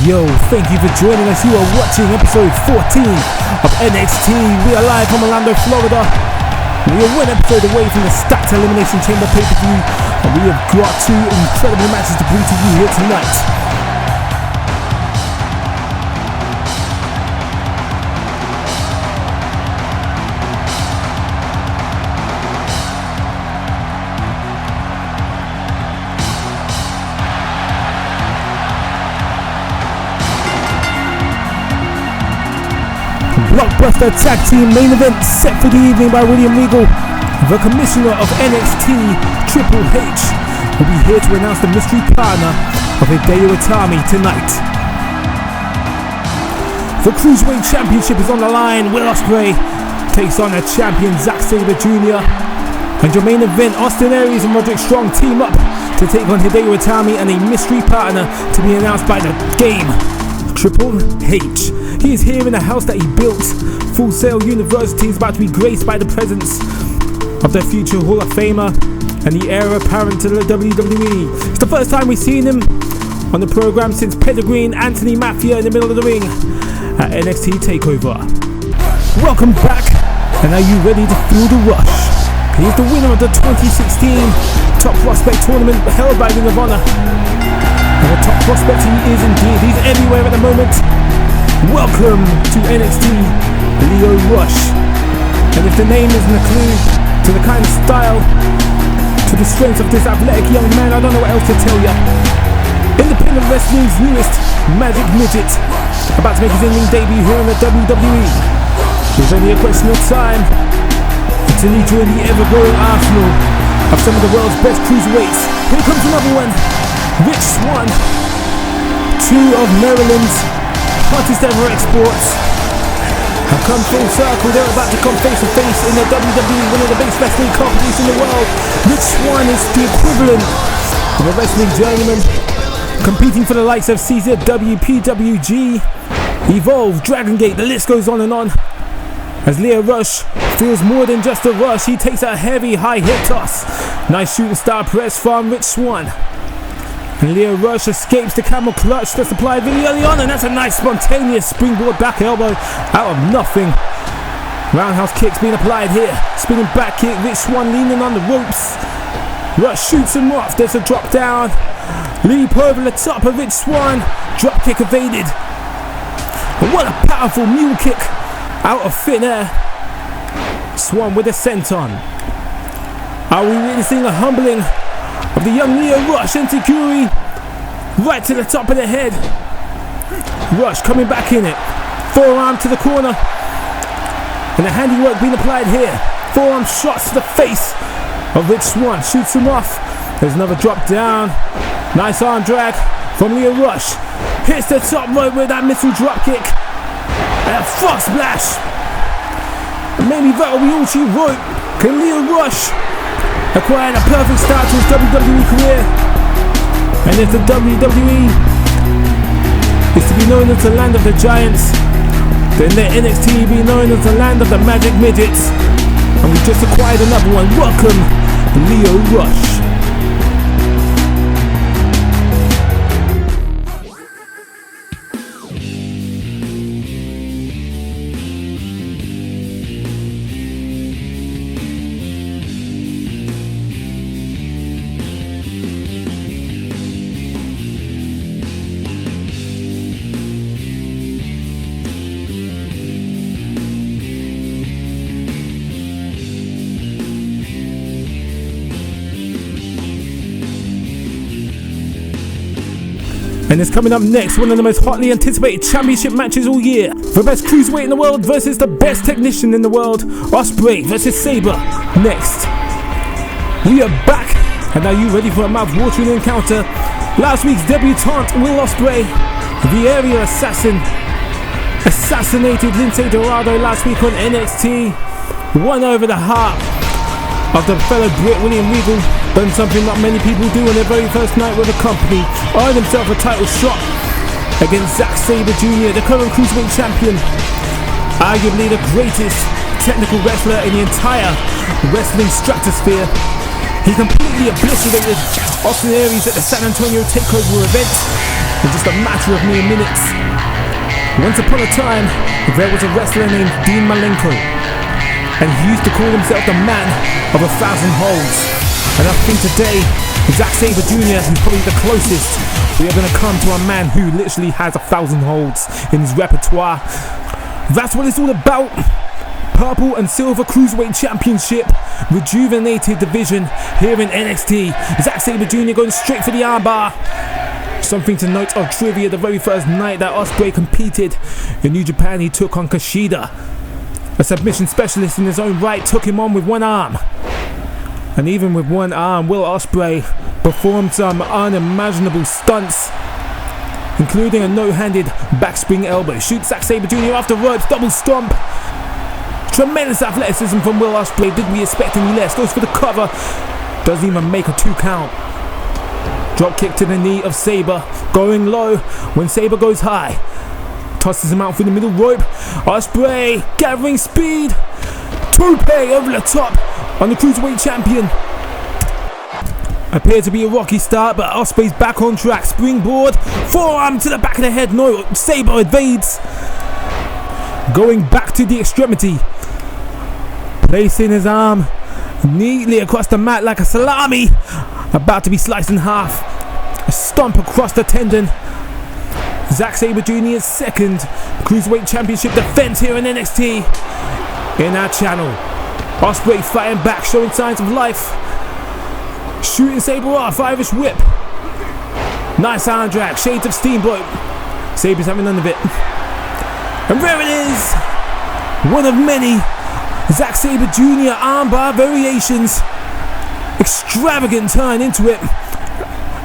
Yo, thank you for joining us. You are watching episode 14 of NXT. We are live from Orlando, Florida. We are one episode away from the Stacked Elimination Chamber pay-per-view, and we have got two incredible matches to bring to you here tonight. Blockbuster tag team main event set for the evening by William Regal. The commissioner of NXT, Triple H, will be here to announce the mystery partner of Hideo Itami tonight. The Cruiserweight Championship is on the line. Will Osprey takes on the champion Zack Sabre Jr. And your main event, Austin Aries and Roderick Strong team up to take on Hideo Itami and a mystery partner to be announced by the game, Triple H. He is here in the house that he built. Full Sail University is about to be graced by the presence of the future Hall of Famer and the heir apparent to the WWE. It's the first time we've seen him on the program since Pedigree and Anthony Mafia in the middle of the ring at NXT TakeOver. Welcome back, and are you ready to feel the rush? He is the winner of the 2016 Top Prospect Tournament held by Ring of Honor. And a top prospect he is indeed. He's everywhere at the moment. Welcome to NXT, Lio Rush. And if the name isn't a clue to the kind of style, to the strength of this athletic young man, I don't know what else to tell you. Independent Wrestling's newest Magic Midget, about to make his in-ring debut here in the WWE. There's only a question of time until he joins the ever-growing arsenal of some of the world's best cruiserweights. Here comes another one. Rich Swann, two of Maryland's hottest ever exports, have come full circle. They're about to come face to face in the WWE, one of the biggest wrestling companies in the world. Rich Swann is the equivalent of a wrestling journeyman, competing for the likes of CZW, PWG, Evolve, Dragon Gate, the list goes on and on. As Lio Rush feels more than just a rush, he takes a heavy high hit toss. Nice shooting star press from Rich Swann. And Lio Rush escapes the camel clutch that's applied really early on, and that's a nice spontaneous springboard back elbow out of nothing. Roundhouse kicks being applied here. Spinning back kick, Rich Swann leaning on the ropes. Rush shoots him off, there's a drop down. Leap over the top of Rich Swann. Drop kick evaded. And what a powerful mule kick out of thin air. Swann with a senton. Are we witnessing a humbling of the young Lio Rush? Enzuigiri right to the top of the head. Rush coming back in it. Forearm to the corner. And the handiwork being applied here. Forearm shots to the face of Rich Swann. Shoots him off. There's another drop down. Nice arm drag from Lio Rush. Hits the top rope with that missile drop kick. And a frog splash. And maybe that'll be all she wrote. Can Lio Rush acquiring a perfect start to his WWE career? And if the WWE is to be known as the land of the giants, then let NXT be known as the land of the Magic Midgets. And we just acquired another one. Welcome, Lio Rush. And it's coming up next, one of the most hotly anticipated championship matches all year. The best cruiserweight in the world versus the best technician in the world. Osprey versus Sabre. Next. We are back, and are you ready for a mouth-watering encounter? Last week's debutant, Will Osprey, the area assassin, assassinated Lince Dorado last week on NXT. Won over the heart of the fellow Brit William Regal. Done something not many people do on their very first night with the company. Earned himself a title shot against Zack Sabre Jr., the current Cruiserweight champion. Arguably the greatest technical wrestler in the entire wrestling stratosphere. He completely obliterated Austin Aries at the San Antonio TakeOver event. in just a matter of mere minutes. Once upon a time, there was a wrestler named Dean Malenko, and he used to call himself the man of 1,000 holds. And I think today, Zack Sabre Jr. is probably the closest we are going to come to a man who literally has 1,000 holds in his repertoire. That's what it's all about. Purple and Silver Cruiserweight Championship, rejuvenated division here in NXT. Zack Sabre Jr. going straight for the armbar. Something to note of trivia, the very first night that Osprey competed in New Japan, he took on Kushida. A submission specialist in his own right, took him on with one arm. And even with one arm, Will Osprey performed some unimaginable stunts, including a no-handed backspring elbow. Shoots Zack Sabre Jr. off the ropes, double stomp. Tremendous athleticism from Will Osprey. Did we expect any less? Goes for the cover. Doesn't even make a 2 count. Drop kick to the knee of Sabre. Going low when Sabre goes high. Tosses him out through the middle rope. Osprey gathering speed. Tope over the top on the Cruiserweight Champion. Appeared to be a rocky start, but Osprey's back on track. Springboard. Forearm to the back of the head. No, Sabre evades. Going back to the extremity. Placing his arm neatly across the mat like a salami. About to be sliced in half. A stomp across the tendon. Zack Sabre Jr.'s second Cruiserweight Championship defense here in NXT. In our channel. Osprey fighting back, showing signs of life. Shooting Sabre off, Irish whip. Nice arm drag, shades of Steamboat. Sabre's having none of it. And there it is. One of many Zack Sabre Jr. armbar variations. Extravagant turn into it,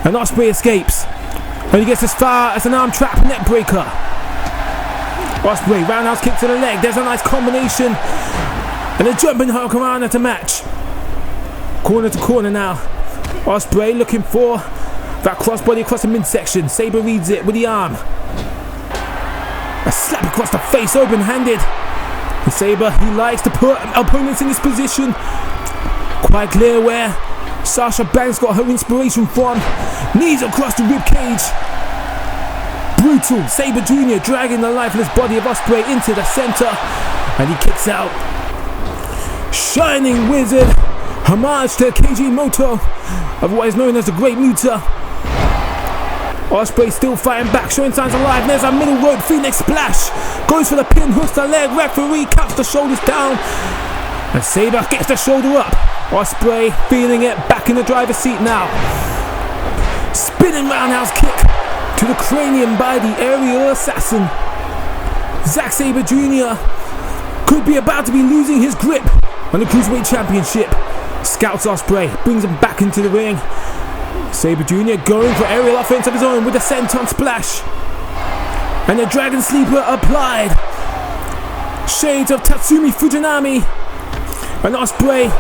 and Osprey escapes, and he gets as far as an arm trap neck breaker. Osprey roundhouse kick to the leg. There's a nice combination, and a jumping hurricanrana to match. Corner to corner now. Osprey looking for that crossbody across the midsection. Sabre reads it with the arm. A slap across the face, open-handed. And Sabre, he likes to put opponents in this position. Quite clear where Sasha Banks got her inspiration from. Knees across the ribcage. Brutal. Sabre Jr. dragging the lifeless body of Osprey into the center. And he kicks out. Shining Wizard. Homage to Keiji Muto, otherwise known as the Great Muta. Osprey still fighting back, showing signs of life. There's a middle rope Phoenix splash. Goes for the pin, hooks the leg. Referee cuts the shoulders down. And Sabre gets the shoulder up. Osprey feeling it, back in the driver's seat now. Spinning roundhouse kick to the cranium by the aerial assassin. Zack Sabre Jr. could be about to be losing his grip on the Cruiserweight Championship. Scouts Osprey, brings him back into the ring. Sabre Jr. going for aerial offense of his own with a senton splash. And the Dragon Sleeper applied. Shades of Tatsumi Fujinami. And Osprey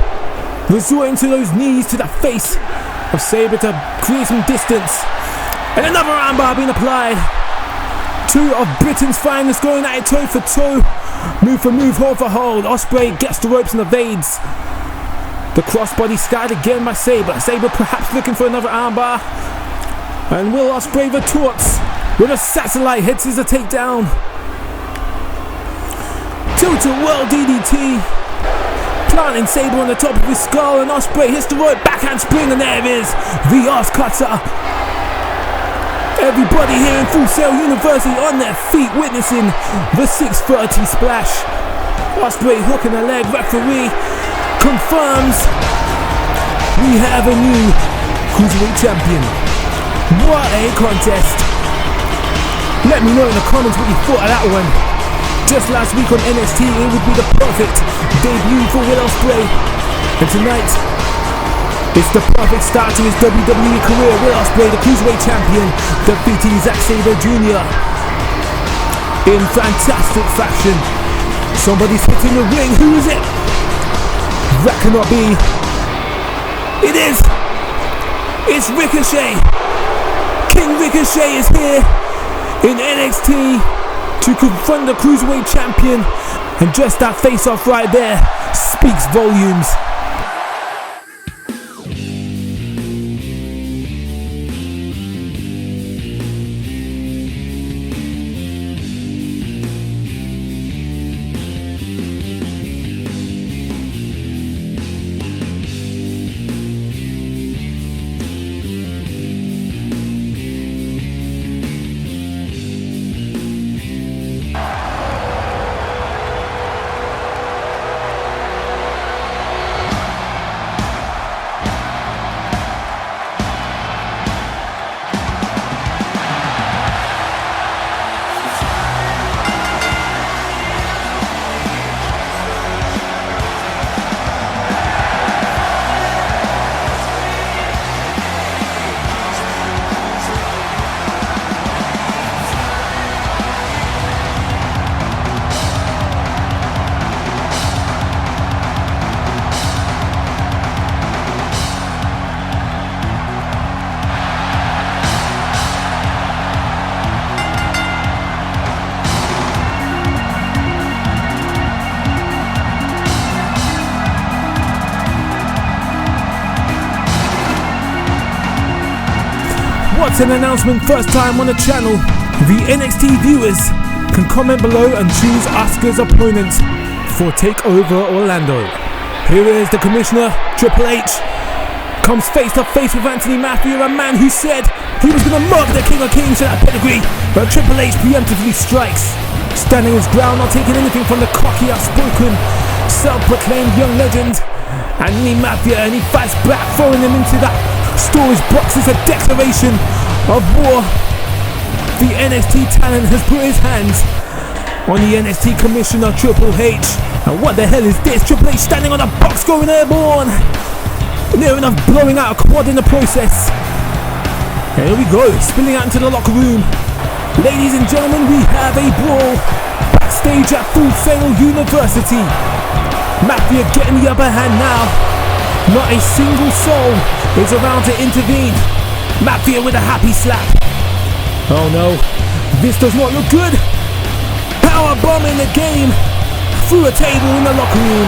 resorting to those knees to the face of Sabre to create some distance. And another armbar being applied. Two of Britain's finest going at it toe for toe. Move for move, hold for hold. Osprey gets the ropes and evades. The crossbody skied again by Sabre. Sabre perhaps looking for another armbar. And Will Osprey retorts with a satellite head scissor takedown. Tilt-a World DDT. Planting Sabre on the top of his skull, and Osprey hits the rope, backhand spring, and there it is. The ass cutter. Everybody here in Full Sail University on their feet witnessing the 630 splash. Osprey hooking the leg. Referee confirms we have a new Cruiserweight champion. What a contest. Let me know in the comments what you thought of that one. Just last week on NXT, it would be the perfect debut for Will Osprey. And tonight, it's the perfect start to his WWE career. Will Osprey, the Cruiserweight champion, defeating Zack Sabre Jr. in fantastic fashion. Somebody's hitting the ring. Who is it? That cannot be. It is. It's Ricochet. King Ricochet is here in NXT to confront the Cruiserweight champion, and just that face-off right there speaks volumes. What's an announcement first time on the channel? The NXT viewers can comment below and choose Asuka's opponent for TakeOver Orlando. Here is the commissioner, Triple H, comes face to face with Anthony Mafia, a man who said he was going to mug the King of Kings to that pedigree, but Triple H preemptively strikes, standing his ground, not taking anything from the cocky, outspoken, self-proclaimed young legend, Anthony Mafia, and he fights back, throwing him into that storage box. It's a declaration of war. The NXT talent has put his hands on the NXT commissioner, Triple H. And what the hell is this? Triple H standing on a box going airborne, near enough blowing out a quad in the process. And here we go, spilling out into the locker room. Ladies and gentlemen, we have a brawl backstage at Full Sail University. Mafia getting the upper hand now. Not a single soul is around to intervene. Mafia with a happy slap. Oh no, this does not look good. Power bomb in the game through a table in the locker room.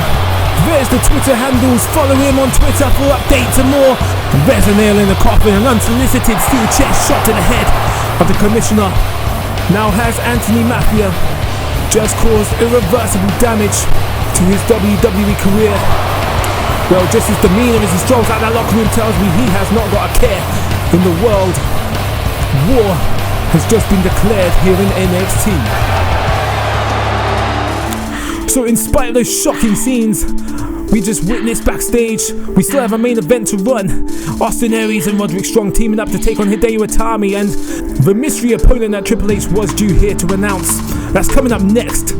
There's the Twitter handles. Follow him on Twitter for updates and more. There's a nail in the coffin. An unsolicited steel chest shot to the head of the commissioner. Now has Anthony Mafia just caused irreversible damage to his WWE career? Well, just his demeanor as he strolls out that locker room tells me he has not got a care in the world. War has just been declared here in NXT. So in spite of those shocking scenes we just witnessed backstage, we still have a main event to run. Austin Aries and Roderick Strong teaming up to take on Hideo Itami and the mystery opponent that Triple H was due here to announce. That's coming up next.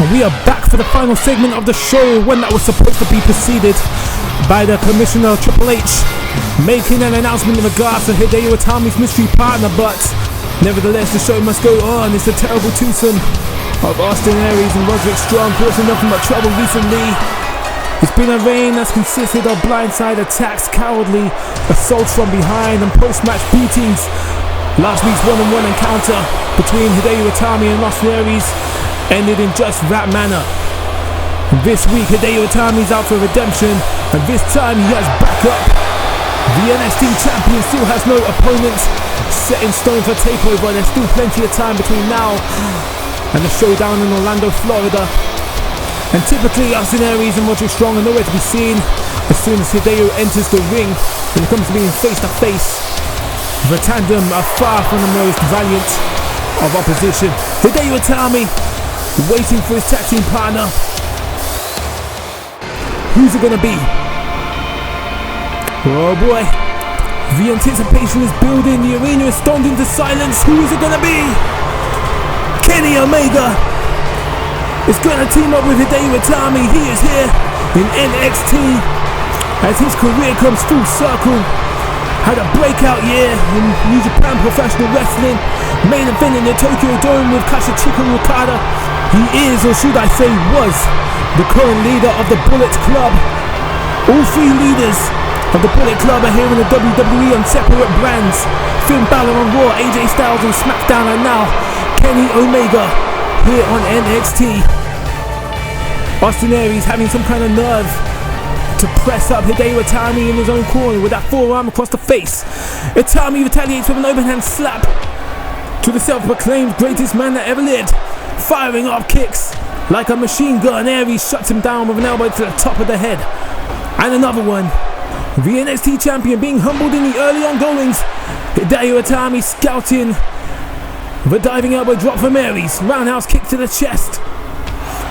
And we are back for the final segment of the show, one that was supposed to be preceded by the commissioner, Triple H, making an announcement in regards to Hideo Itami's mystery partner, but nevertheless, the show must go on. It's a terrible twosome of Austin Aries and Roderick Strong, causing nothing but trouble recently. It's been a reign that's consisted of blindside attacks, cowardly assaults from behind, and post-match beatings. Last week's one-on-one encounter between Hideo Itami and Austin Aries ended in just that manner. This week, Hideo Itami's out for redemption, and this time he has backup. The NXT champion still has no opponent set in stone for TakeOver. There's still plenty of time between now and the showdown in Orlando, Florida. And typically, Austin Aries and Roderick Strong are nowhere to be seen as soon as Hideo enters the ring. When it comes to being face to face, the tandem are far from the most valiant of opposition. Hideo Itami waiting for his tag team partner. Who's it gonna be? Oh boy, the anticipation is building. The arena is stunned into silence. Who is it gonna be? Kenny Omega is gonna team up with Hideo Itami. He is here in NXT as his career comes full circle. Had a breakout year in New Japan Professional Wrestling, main event in the Tokyo Dome with Kazuchika Okada. He is, or should I say was, the current leader of the Bullet Club. All three leaders of the Bullet Club are here in the WWE on separate brands. Finn Balor on Raw, AJ Styles on SmackDown, and now Kenny Omega here on NXT. Austin Aries having some kind of nerve to press up Hideo Itami in his own corner with that forearm across the face. Itami retaliates with an overhand slap to the self-proclaimed greatest man that ever lived, firing off kicks like a machine gun. Aries shuts him down with an elbow to the top of the head. And another one. The NXT champion being humbled in the early ongoings. Hideo Itami scouting the diving elbow drop from Aries. Roundhouse kick to the chest.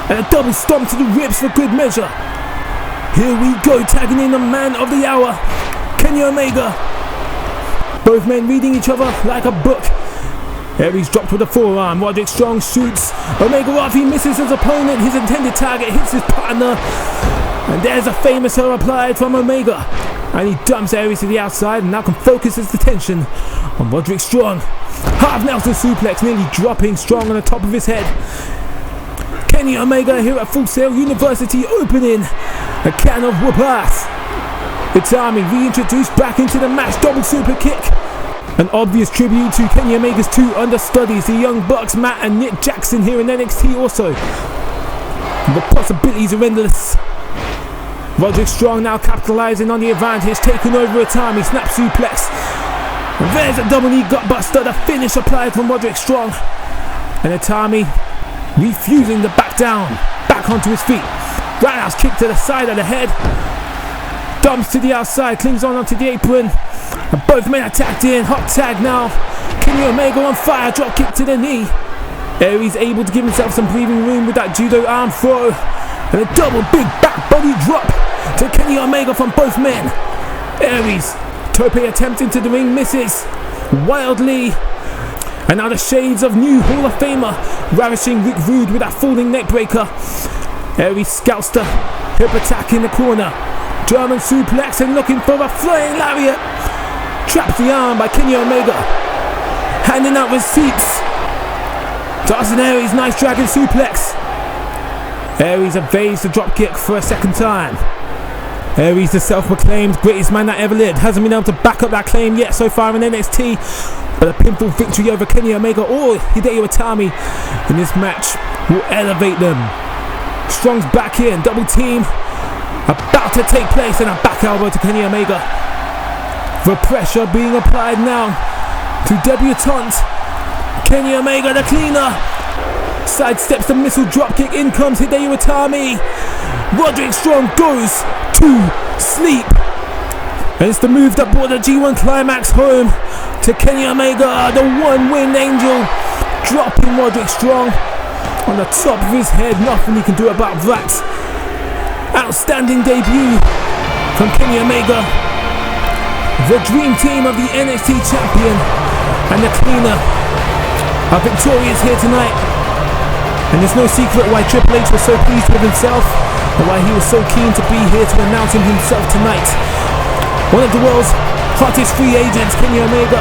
And a double stomp to the ribs for good measure. Here we go, tagging in the man of the hour, Kenny Omega. Both men reading each other like a book. Aries dropped with a forearm. Roderick Strong shoots Omega off. He misses his opponent. His intended target hits his partner. And there's a famous her applied from Omega. And he dumps Aries to the outside and now can focus his attention on Roderick Strong. Half Nelson suplex, nearly dropping Strong on the top of his head. Kenny Omega here at Full Sail University opening a can of whoop ass. Itami reintroduced back into the match. Double super kick. An obvious tribute to Kenny Omega's two understudies, the Young Bucks, Matt and Nick Jackson here in NXT also. The possibilities are endless. Roderick Strong now capitalizing on the advantage, taking over Itami, snap suplex. And there's a double knee gutbuster, the finish applied from Roderick Strong. And Itami refusing to back down, back onto his feet. Roundhouse kick to the side of the head. Dumps to the outside, clings on onto the apron. And both men are tagged in, hot tag now. Kenny Omega on fire, drop kick to the knee. Aries able to give himself some breathing room with that judo arm throw. And a double big back body drop to Kenny Omega from both men. Aries, tope attempt into the ring, misses wildly. And now the shades of new Hall of Famer ravishing Rick Rude with that falling neckbreaker. Aries scouts the hip attack in the corner. German suplex and looking for a flying lariat. Traps the arm by Kenny Omega. Handing out receipts to Austin Aries, nice dragon suplex. Aries evades the dropkick for a second time. Aries, the self-proclaimed greatest man that ever lived, hasn't been able to back up that claim yet so far in NXT. But a pinfall victory over Kenny Omega or Hideo Itami in this match will elevate them. Strong's back in, double team about to take place, and a back elbow to Kenny Omega. The pressure being applied now to debutante Kenny Omega, the cleaner. Sidesteps the missile dropkick, in comes Hideo Itami. Roderick Strong goes to sleep. And it's the move that brought the G1 Climax home to Kenny Omega, the one-winged angel. Dropping Roderick Strong on the top of his head, nothing he can do about that. Outstanding debut from Kenny Omega. The dream team of the NXT champion and the cleaner are victorious here tonight. And there's no secret why Triple H was so pleased with himself and why he was so keen to be here to announce him himself tonight. One of the world's hottest free agents, Kenny Omega,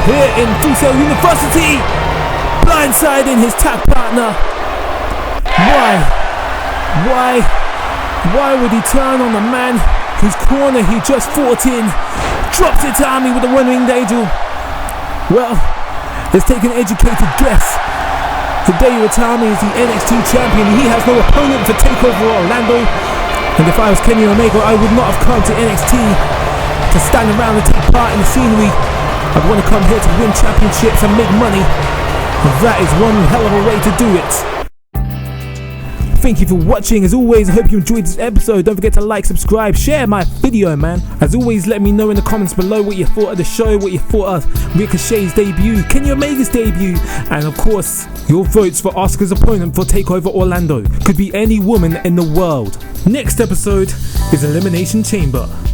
here in Full Sail University, blindsiding his tag partner. Why would he turn on the man whose corner he just fought in? Drops Itami with a one-winged angel. Well, let's take an educated guess. Hideo Itami is the NXT champion. He has no opponent for TakeOver Orlando. And if I was Kenny Omega, I would not have come to NXT to stand around and take part in the scenery. I'd want to come here to win championships and make money. And that is one hell of a way to do it. Thank you for watching. As always, I hope you enjoyed this episode. Don't forget to like, subscribe, share my video, man. As always, let me know in the comments below what you thought of the show, what you thought of Ricochet's debut, Kenny Omega's debut, and of course, your votes for Asuka's opponent for TakeOver Orlando. Could be any woman in the world. Next episode is Elimination Chamber.